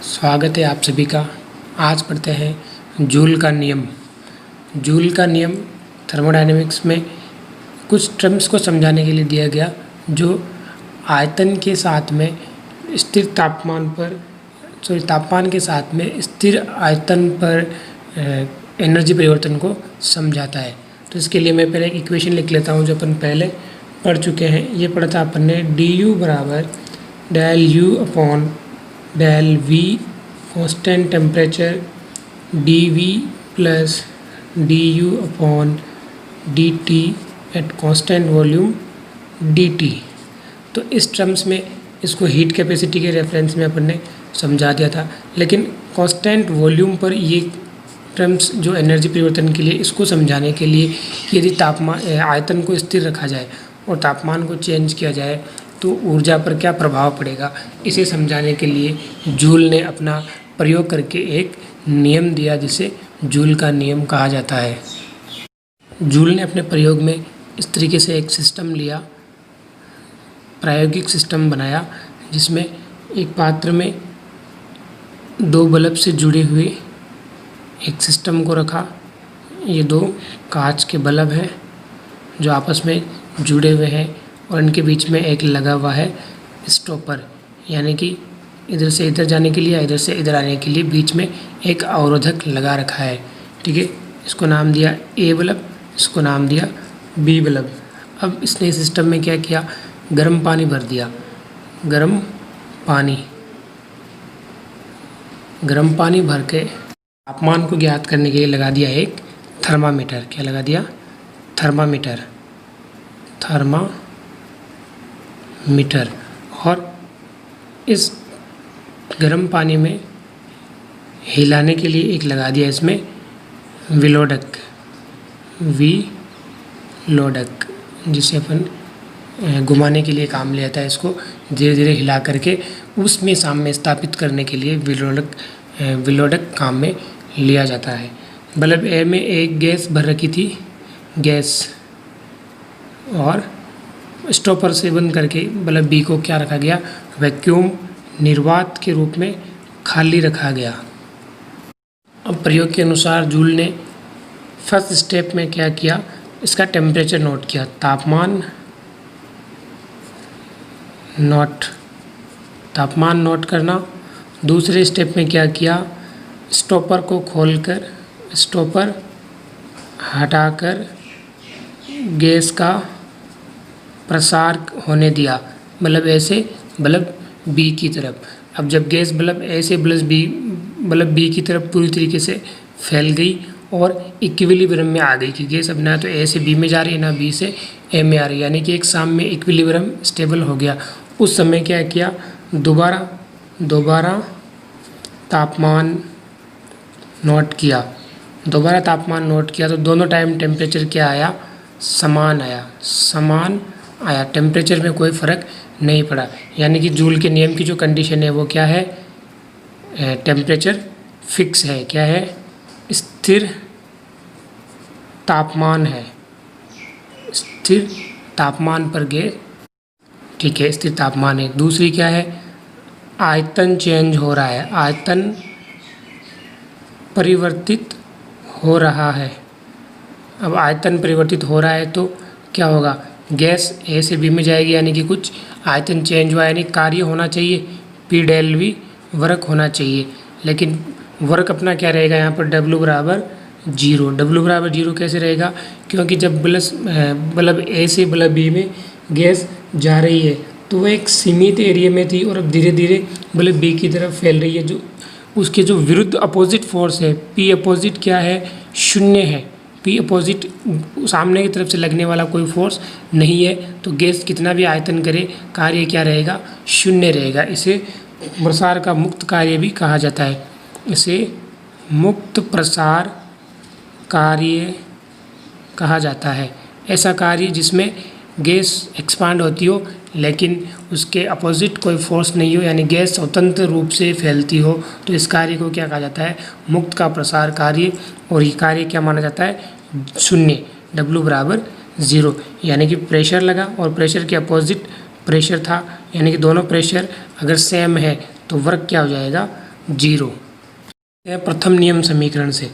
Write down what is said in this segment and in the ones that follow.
स्वागत है आप सभी का। आज पढ़ते हैं जूल का नियम। जूल का नियम थर्मोडायनेमिक्स में कुछ टर्म्स को समझाने के लिए दिया गया जो आयतन के साथ में स्थिर तापमान के साथ में स्थिर आयतन पर एनर्जी परिवर्तन को समझाता है। तो इसके लिए मैं पहले एक इक्वेशन लिख लेता हूँ जो अपन पहले पढ़ चुके हैं। ये पढ़ा था अपन ने du बराबर del u upon del v constant temperature dv plus du upon dt at constant volume dt। तो इस टर्म्स में इसको हीट कैपेसिटी के रेफरेंस में अपन ने समझा दिया था, लेकिन कांस्टेंट वॉल्यूम पर ये टर्म्स जो एनर्जी परिवर्तन के लिए इसको समझाने के लिए यदि आयतन को स्थिर रखा जाए और तापमान को चेंज किया जाए तो ऊर्जा पर क्या प्रभाव पड़ेगा, इसे समझाने के लिए जूल ने अपना प्रयोग करके एक नियम दिया जिसे जूल का नियम कहा जाता है। जूल ने अपने प्रयोग में इस तरीके से एक सिस्टम लिया, प्रायोगिक सिस्टम बनाया, जिसमें एक पात्र में दो बल्ब से जुड़े हुए एक सिस्टम को रखा। ये दो कांच के बल्ब हैं जो आपस में जुड़े हुए हैं और इनके बीच में एक लगा हुआ है स्टॉपर, यानी कि इधर से इधर जाने के लिए, इधर से इधर आने के लिए बीच में एक अवरोधक लगा रखा है। ठीक है, इसको नाम दिया ए बल्ब, इसको नाम दिया बी बल्ब। अब इसने सिस्टम में क्या किया, गर्म पानी भर दिया। गर्म पानी भर के तापमान को ज्ञात करने के लिए लगा दिया एक थर्मामीटर। क्या लगा दिया? थर्मामीटर। और इस गर्म पानी में हिलाने के लिए एक लगा दिया इसमें विलोडक, जिसे अपन घुमाने के लिए काम लिया था। इसको धीरे धीरे हिला करके उसमें सामने स्थापित करने के लिए विलोडक काम में लिया जाता है। बल्ब ए में एक गैस भर रखी थी, गैस, और स्टॉपर से बंद करके बल्ब बी को क्या रखा गया, वैक्यूम निर्वात के रूप में खाली रखा गया। अब प्रयोग के अनुसार जूल ने फर्स्ट स्टेप में क्या किया, इसका टेम्परेचर नोट किया, तापमान नोट करना। दूसरे स्टेप में क्या किया, स्टॉपर को खोलकर, स्टॉपर हटाकर गैस का प्रसार होने दिया, बल्ब ए से बल्ब बी की तरफ। अब जब गैस बल्ब ए से बल्ब बी की तरफ पूरी तरीके से फैल गई और इक्विलिब्रियम में आ गई कि गैस अब ना तो ए से बी में जा रही है ना बी से ए में आ रही है, यानी कि एक साम में इक्विलिब्रियम स्टेबल हो गया। उस समय क्या किया, दोबारा तापमान नोट किया। तो दोनों टाइम टेम्परेचर क्या आया, समान आया। टेम्परेचर में कोई फ़र्क नहीं पड़ा, यानी कि जूल के नियम की जो कंडीशन है वो क्या है, टेम्परेचर फिक्स है। क्या है? स्थिर तापमान है, स्थिर तापमान पर गैस। ठीक है, स्थिर तापमान है। दूसरी क्या है, आयतन चेंज हो रहा है, आयतन परिवर्तित हो रहा है। अब आयतन परिवर्तित हो रहा है तो क्या होगा, गैस ए से बी में जाएगी, यानी कि कुछ आयतन चेंज हुआ, यानी कार्य होना चाहिए, पी डेल वी वर्क होना चाहिए। लेकिन वर्क अपना क्या रहेगा यहाँ पर, W बराबर 0 कैसे रहेगा, क्योंकि जब बल्ब ए से बल्ब बी में गैस जा रही है तो वो एक सीमित एरिया में थी और अब धीरे धीरे बल्ब बी की तरफ फैल रही है। जो उसके जो विरुद्ध अपोजिट फोर्स है, P अपोजिट क्या है, 0 है। P अपोजिट सामने की तरफ से लगने वाला कोई फोर्स नहीं है, तो गैस कितना भी आयतन करे कार्य क्या रहेगा, 0 रहेगा। इसे प्रसार का मुक्त कार्य भी कहा जाता है। इसे मुक्त प्रसार कार्य कहा जाता है। ऐसा कार्य जिसमें गैस एक्सपांड होती हो लेकिन उसके अपोजिट कोई फोर्स नहीं हो, यानी गैस स्वतंत्र रूप से फैलती हो, तो इस कार्य को क्या कहा जाता है, मुक्त का प्रसार कार्य। और ये कार्य क्या माना जाता है, 0, W बराबर 0, यानी कि प्रेशर लगा और प्रेशर के अपोजिट प्रेशर था, यानी कि दोनों प्रेशर अगर सेम है तो वर्क क्या हो जाएगा, जीरो। प्रथम नियम समीकरण से,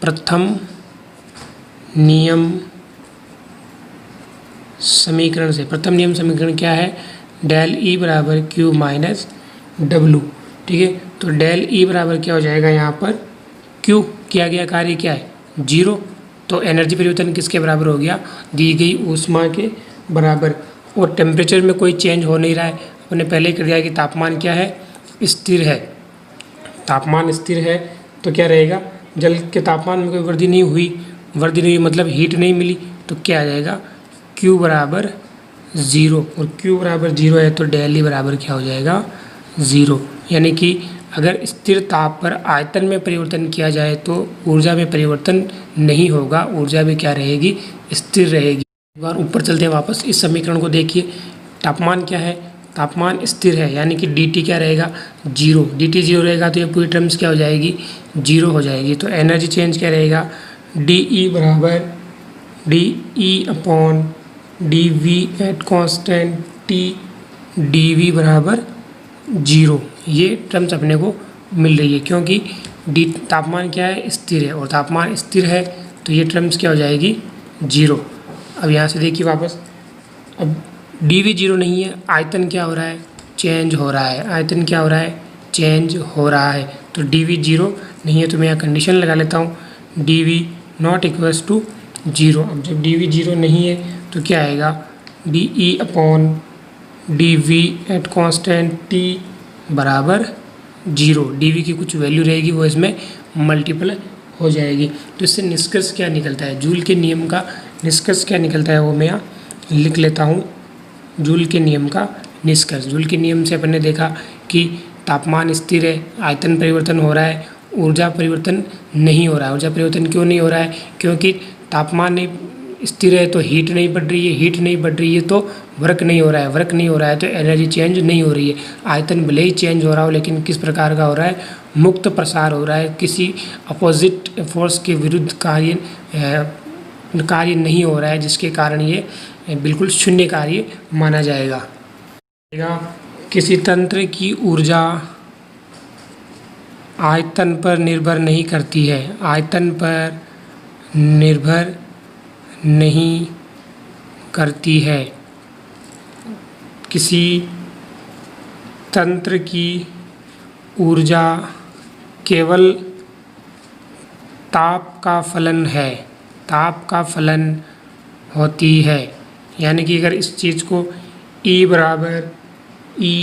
प्रथम नियम समीकरण से, प्रथम नियम समीकरण क्या है? डेल ई बराबर क्यू माइनस डब्लू। ठीक है, तो डेल ई बराबर क्या हो जाएगा यहाँ पर? क्यू, किया गया कार्य क्या है? जीरो। तो एनर्जी परिवर्तन किसके बराबर हो गया? दी गई ऊष्मा के बराबर। और टेम्परेचर में कोई चेंज हो नहीं रहा है, हमने पहले ही कर दिया कि तापमान क्या है? स्थिर है। तापमान स्थिर है तो क्या रहेगा? जल के तापमान में कोई वृद्धि नहीं हुई, वृद्धि नहीं हुई मतलब हीट नहीं मिली, तो क्या आ जाएगा? Q बराबर ज़ीरो। और Q बराबर ज़ीरो है तो डेल ई बराबर क्या हो जाएगा? ज़ीरो। यानी कि अगर स्थिर ताप पर आयतन में परिवर्तन किया जाए तो ऊर्जा में परिवर्तन नहीं होगा, ऊर्जा भी क्या रहेगी? स्थिर रहेगी। एक बार ऊपर चलते हैं वापस, इस समीकरण को देखिए। तापमान क्या है? तापमान स्थिर है, यानी कि dt क्या रहेगा? जीरो। dt जीरो रहेगा तो ये पूरी टर्म्स क्या हो जाएगी? जीरो हो जाएगी। तो एनर्जी चेंज क्या रहेगा? dE बराबर dE upon dV at constant T, dV बराबर जीरो। ये टर्म्स अपने को मिल रही है क्योंकि डी तापमान क्या है? स्थिर है, और तापमान स्थिर है तो ये टर्म्स क्या हो जाएगी? जीरो। अब यहाँ से देखिए वापस, अब dV जीरो नहीं है, आयतन क्या हो रहा है? चेंज हो रहा है। आयतन क्या हो रहा है? चेंज हो रहा है। तो dV जीरो नहीं है तो मैं यहाँ कंडीशन लगा लेता हूँ, dV not equals to zero. अब जब dV जीरो नहीं है तो क्या आएगा? dE upon dV at constant T बराबर जीरो। dV की कुछ वैल्यू रहेगी वो इसमें मल्टीपल हो जाएगी। तो इससे निष्कर्ष क्या निकलता है? जूल के नियम का निष्कर्ष क्या निकलता है वो मैं यहाँ लिख लेता हूँ। जूल के नियम का निष्कर्ष, जूल के नियम से अपन ने देखा कि तापमान स्थिर है, आयतन परिवर्तन हो रहा है, ऊर्जा परिवर्तन नहीं हो रहा है। ऊर्जा परिवर्तन क्यों नहीं हो रहा है? क्योंकि तापमान नहीं स्थिर है तो हीट नहीं बढ़ रही है, हीट नहीं बढ़ रही है तो वर्क नहीं हो रहा है, वर्क नहीं हो रहा है तो एनर्जी चेंज नहीं हो रही है। आयतन भले ही चेंज हो रहा हो लेकिन किस प्रकार का हो रहा है? मुक्त प्रसार हो रहा है, किसी अपोजिट फोर्स के विरुद्ध कार्य नहीं हो रहा है, जिसके कारण ये बिल्कुल शून्य कार्य माना जाएगा। किसी तंत्र की ऊर्जा आयतन पर निर्भर नहीं करती है, आयतन पर निर्भर नहीं करती है। किसी तंत्र की ऊर्जा केवल ताप का फलन है, ताप का फलन होती है। यानी कि अगर इस चीज़ को E बराबर E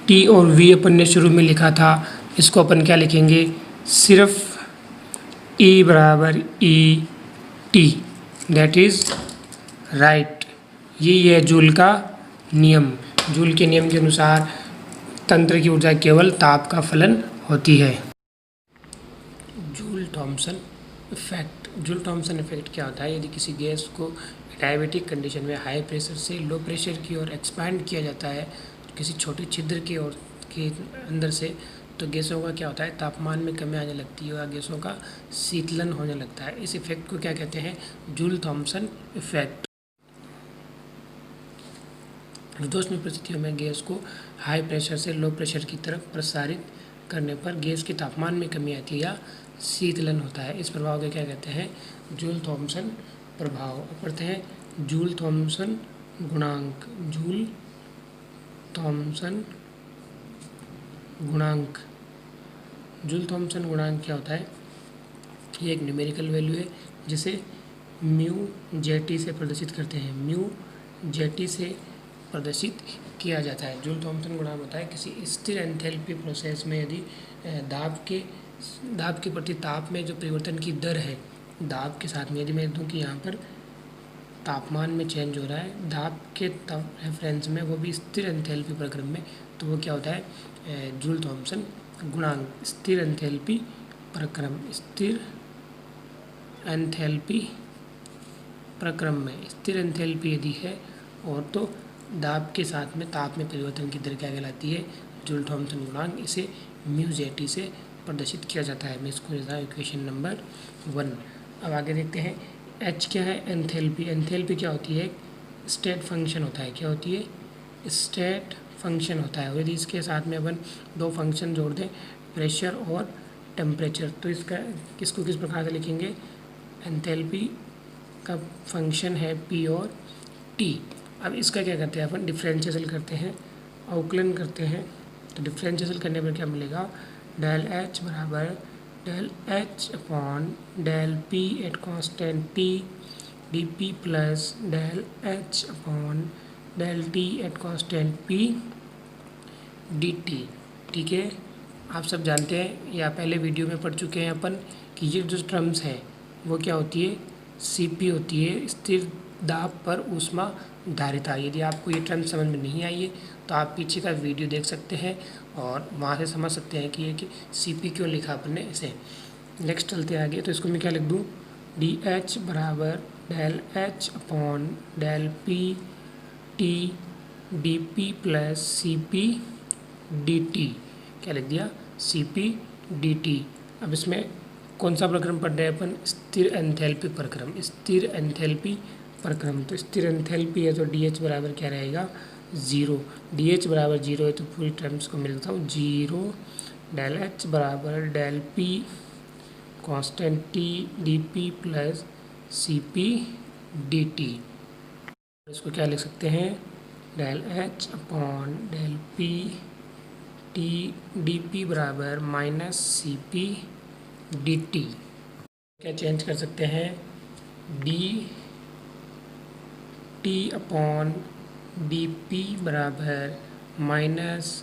T और V अपन ने शुरू में लिखा था, इसको अपन क्या लिखेंगे? सिर्फ E बराबर E T, that is right. यही है जूल का नियम। जूल के नियम के अनुसार तंत्र की ऊर्जा केवल ताप का फलन होती है। Joule Thomson effect. Joule Thomson effect क्या होता है? यदि किसी गैस को डायबिटिक कंडीशन में हाई प्रेशर से लो प्रेशर की ओर एक्सपैंड किया जाता है, किसी छोटे छिद्र की ओर के अंदर से, तो गैसों का क्या होता है? तापमान में कमी आने लगती है और गैसों का शीतलन होने लगता है। इस इफेक्ट को क्या कहते हैं? Joule Thomson effect. उष्ण परिस्थितियों में गैस को हाई प्रेशर से लो प्रेशर की तरफ प्रसारित करने पर गैस के तापमान में कमी आती है या शीतलन होता है। इस प्रभाव को क्या कहते हैं? जूल थॉमसन प्रभाव। पढ़ते हैं जूल थॉमसन गुणांक। जूल थॉमसन गुणांक। जूल थॉमसन गुणांक क्या होता है? ये एक न्यूमेरिकल वैल्यू है जिसे म्यू जेटी से प्रदर्शित करते हैं, म्यू जेटी से प्रदर्शित किया जाता है। जूल थॉमसन गुणांक होता है किसी स्थिर एंथैल्पी प्रोसेस में यदि दाब के प्रति ताप में जो परिवर्तन की दर है, दाब के साथ में यदि मैं दूँ कि यहाँ पर तापमान में चेंज हो रहा है दाब के रेफरेंस में, वो भी स्थिर एंथैल्पी प्रक्रम में, तो वो क्या होता है? जूल थॉमसन गुणांक। स्थिर एंथैल्पी प्रक्रम, स्थिर एंथैल्पी प्रक्रम में स्थिर एंथैल्पी यदि है और तो दाब के साथ में ताप में परिवर्तन की दर क्या कहलाती है? जूल थॉमसन गुणांक। इसे म्यू जेटी से प्रदर्शित किया जाता है। मैं इसको लिखता हूँ इक्वेशन नंबर 1। अब आगे देखते हैं एच क्या है? एंथैल्पी। एंथैल्पी क्या होती है? स्टेट फंक्शन होता है। क्या होती है? स्टेट फंक्शन होता है। यदि इसके साथ में अपन दो फंक्शन जोड़ दें, प्रेशर और टेम्परेचर। तो इसका किसको किस प्रकार से लिखेंगे, एंथैल्पी का फंक्शन है पी और टी। अब इसका क्या करते हैं अपन, डिफरेंशियल करते हैं, अवकलन करते हैं। तो डिफरेंशियल करने पर क्या मिलेगा, डेल एच बराबर del H upon del P at constant T D P plus del H upon del T at constant P D T. ठीक है, आप सब जानते हैं या पहले वीडियो में पढ़ चुके हैं अपन कि ये जो टर्म्स हैं वो क्या होती है, सीपी होती है, स्थिर दाब पर ऊष्मा धारिता। यदि आपको ये टर्म समझ में नहीं आई है तो आप पीछे का वीडियो देख सकते हैं और वहाँ से समझ सकते हैं कि ये कि सीपी क्यों लिखा अपन ने ऐसे। नेक्स्ट चलते आगे, तो इसको मैं क्या लिख दूँ, डी एच बराबर del H upon del P T D P plus C P D T. क्या लिख दिया, सी पी डी टी। अब इसमें कौन सा प्रक्रम पढ़ रहे हैं अपन, स्थिर एंथैल्पी प्रक्रम, स्थिर एंथैल्पी प्रक्रम। तो स्थिर एंथैल्पी है तो डी एच बराबर क्या रहेगा, ज़ीरो। डी एच बराबर ज़ीरो है तो पूरी टर्म्स को मिलता हूँ ज़ीरो। डेल एच बराबर del P constant T D P plus C P D T. इसको क्या लिख सकते हैं, del H upon del P T D P बराबर minus C P D T. क्या चेंज कर सकते हैं, D T upon D P बराबर minus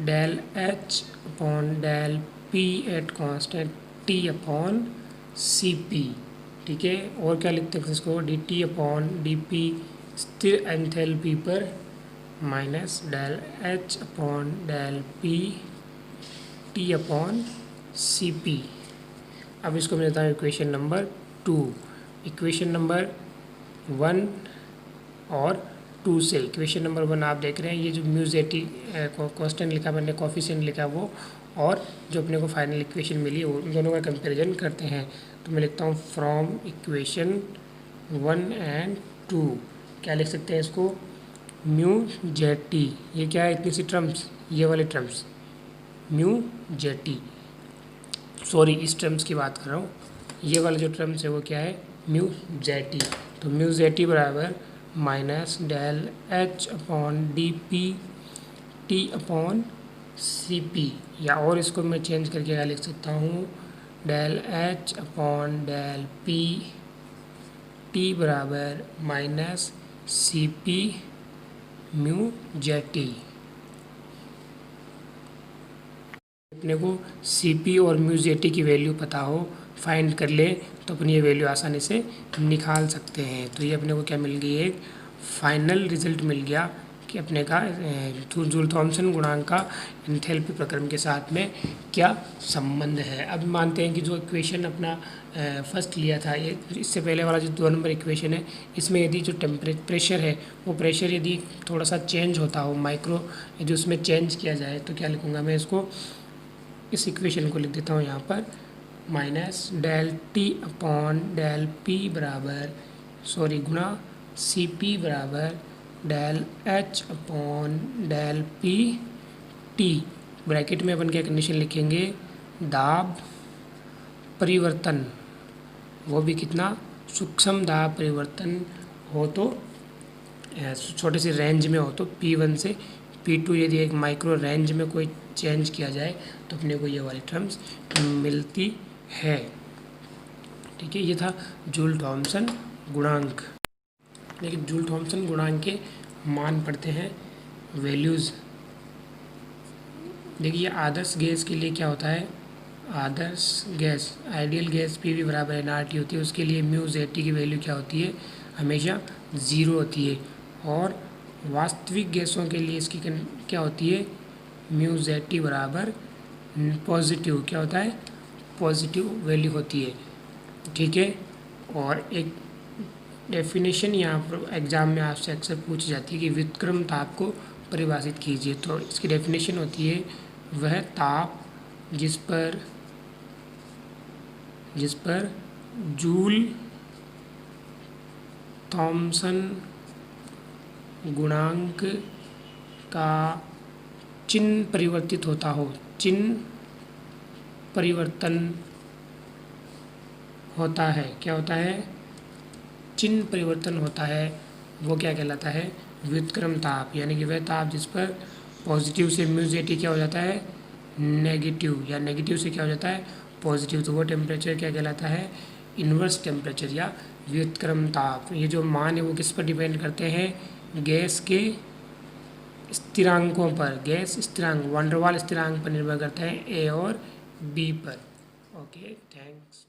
del H upon del P at constant T upon C P. ठीक है, और क्या लिखते हैं इसको, D T upon D P स्थिर एंथैल्पी पर minus del H upon del P T upon C P. अब इसको मैं देता हूँ इक्वेशन नंबर 2। इक्वेशन नंबर 1 और 2 से, इक्वेशन नंबर 1 आप देख रहे हैं ये जो म्यूजेटी कांस्टेंट लिखा मैंने, कोफिशिएंट लिखा वो, और जो अपने को फाइनल इक्वेशन मिली वो, उन दोनों का कंपैरिजन करते हैं। तो मैं लिखता हूँ फ्रॉम इक्वेशन 1 एंड 2 क्या लिख सकते हैं इसको, म्यू जेड टी। ये क्या है, इतनी सी टर्म्स, ये वाले terms mu Z T, sorry इस टर्म्स की बात कर रहा हूँ, ये वाले जो टर्म्स है वो क्या है, म्यू जेड टी। तो म्यू जेड टी बराबर minus del H upon D P T upon C P, या और इसको मैं चेंज करके क्या लिख सकता हूँ, del H upon del P T बराबर minus C P mu Z T. अपने को सी पी और म्यू जेड टी की वैल्यू पता हो, फाइंड कर ले तो अपनी ये वैल्यू आसानी से निकाल सकते हैं। तो ये अपने को क्या मिल गई, एक फाइनल रिजल्ट मिल गया कि अपने का जूल थॉमसन गुणांक का एंथैल्पी प्रक्रम के साथ में क्या संबंध है। अब मानते हैं कि जो इक्वेशन अपना फर्स्ट लिया था, ये इससे पहले वाला जो 2 नंबर इक्वेशन है, इसमें यदि जो प्रेशर है वो प्रेशर यदि थोड़ा सा चेंज होता हो, माइक्रो यदि उसमें चेंज किया जाए, तो क्या लिखूँगा मैं इसको, इस इक्वेशन को लिख देता हूँ यहाँ पर, minus del T upon del P बराबर, सॉरी गुणा सी पी बराबर del H upon del P T, bracket में अपन क्या कंडीशन लिखेंगे, दाब परिवर्तन, वो भी कितना, सूक्ष्म दाब परिवर्तन हो तो छोटे से रेंज में हो तो P1 से P2, यदि एक माइक्रो रेंज में कोई चेंज किया जाए तो अपने को ये वाली टर्म्स मिलती है। ठीक है, ये था जूल थॉमसन गुणांक। लेकिन जूल थॉमसन गुणांक के मान पढ़ते हैं, वैल्यूज़। देखिए आदर्श गैस के लिए क्या होता है, आदर्श gas, ideal gas P V बराबर एन आर टी होती है, उसके लिए म्यू जेड टी की वैल्यू क्या होती है, हमेशा 0 होती है। और वास्तविक गैसों के लिए इसकी क्या होती है, म्यू जेड टी बराबर पॉजिटिव, क्या होता है, पॉजिटिव वैल्यू होती है। ठीक है, और एक डेफिनेशन यहाँ पर एग्ज़ाम में आपसे अक्सर पूछी जाती है कि व्युत्क्रम ताप को परिभाषित कीजिए। तो इसकी डेफिनेशन होती है, वह ताप जिस पर जूल थॉमसन गुणांक का चिन्ह परिवर्तित होता हो, चिन्ह परिवर्तन होता है, क्या होता है, चिन्ह परिवर्तन होता है, वो क्या कहलाता है, व्युत्क्रम ताप। यानी कि वह ताप जिस पर पॉजिटिव से म्यू क्या हो जाता है, नेगेटिव, या नेगेटिव से क्या हो जाता है, पॉजिटिव, तो वो टेम्परेचर क्या कहलाता है, इन्वर्स टेम्परेचर या व्युत्क्रम ताप। ये जो मान है वो किस पर डिपेंड करते हैं, गैस के स्थिरांकों पर, गैस स्थिरांक वान डेर वाल स्थिरांक पर निर्भर करते हैं, ए और बी पर। Okay, thanks.